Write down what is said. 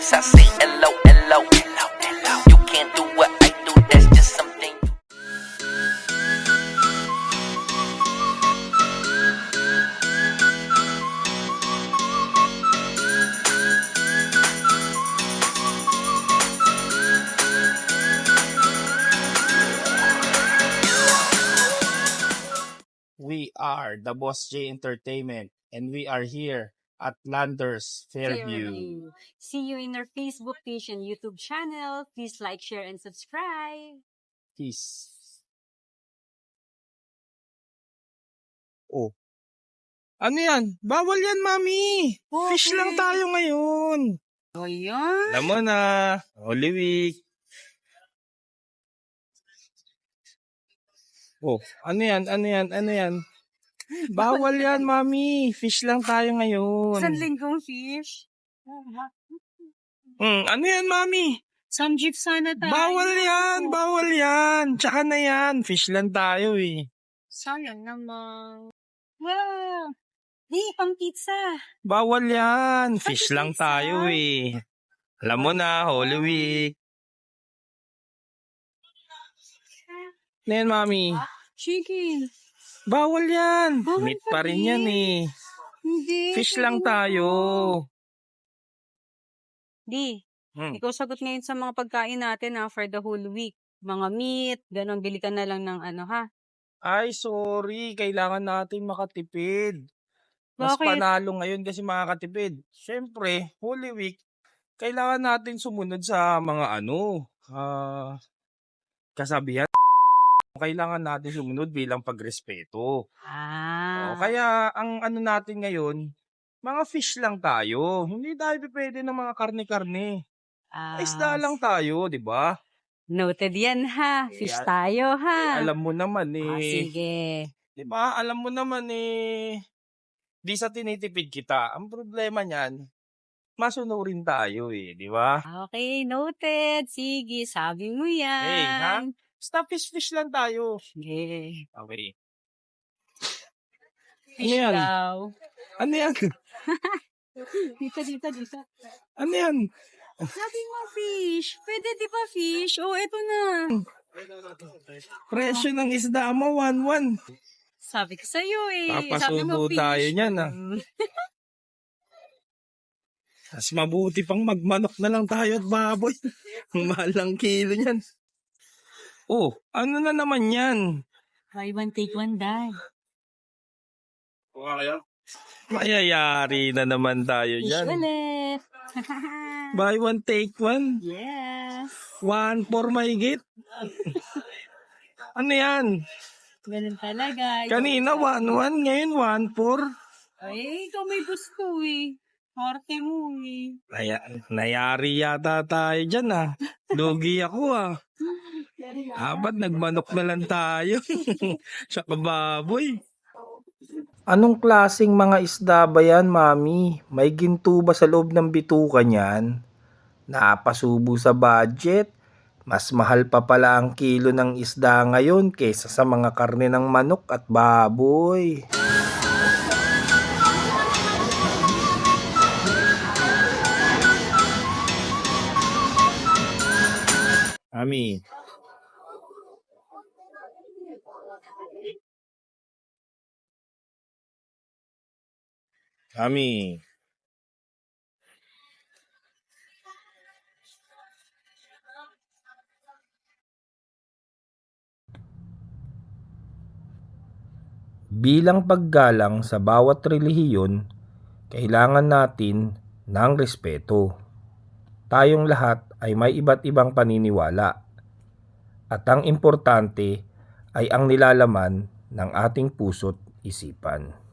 Yes, I say hello, hello, hello, hello. You can't do what I do, that's just something. We are the Boss J Entertainment and we are here at Landers Fairview. See you in our Facebook page and YouTube channel. Please like, share, and subscribe. Peace. Oh. Ano yan? Bawal yan, Mami. Fish lang tayo ngayon. O yun. Alam mo na, Holy Week. Oh, ano yan? Ano yan? Ano yan? Bawal yan, Mami. Fish lang tayo ngayon. San linggong fish? Ano yan, Mami? Samjeep sana tayo. Bawal yan, bawal yan. Tsaka na yan, fish lang tayo eh. Sayang naman. Wow. Di, pang pizza. Bawal yan, fish lang tayo eh. Alam mo na, Holy Week. Ano yan, Mami? Chicken. Bawal yan. Bawal Meat pa rin yan eh. Hindi. Fish lang tayo. Di, Hmm. ikaw sagot ngayon sa mga pagkain natin for the whole week. Mga meat, ganon, bili ka na lang ng ano ha. Ay, sorry. Kailangan natin makatipid. Mas Bakit? panalo ngayon kasi makakatipid. Siyempre, Holy Week, kailangan natin sumunod sa mga kasabihan. Kailangan natin sumunod bilang pagrespeto. O, kaya ang ano natin ngayon, mga fish lang tayo. Hindi tayo pwede ng mga karne-karne. Isda lang tayo, di ba? Noted yan ha. Fish tayo ha. Alam mo naman Sige. di ba? Alam mo naman di sa tinitipid kita. Ang problema niyan, masunurin tayo di ba? Okay, noted. Sige, sabi mo yan. Hey, ha? Basta fish lang tayo. Sige. Okay. Fish yan? daw. Ano yan? Dito. Ano yan? Sabi mo fish. Pwede di ba fish? Oh, eto na. Presyo ng isda mo, 1-1. Sabi ko sa'yo Sabi Papasubo mo fish. tayo niyan Mas mabuti pang magmanok na lang tayo at baboy. Ang mahal ng kilo niyan. Oh, ano na naman yan? Buy one, take one, die. Mayayari na naman tayo Fish dyan. ulit. Buy one, take one. Yes. 1 for my gate. Ano yan? Ganun talaga. Kanina 1-1, ngayon 1-4. Ay, ikaw may gusto Arte mo Nayari yata tayo dyan Lugi ako Ba't nagmanok na lang tayo? Sa kababoy. Anong klaseng mga isda ba yan, Mami? May ginto ba sa loob ng bituka niyan? Napasubo sa budget? Mas mahal pa pala ang kilo ng isda ngayon kaysa sa mga karne ng manok at baboy. Mami. Mami. Bilang paggalang sa bawat relihiyon, kailangan natin ng respeto. Tayong lahat ay may iba't ibang paniniwala. At ang importante ay ang nilalaman ng ating puso't isipan.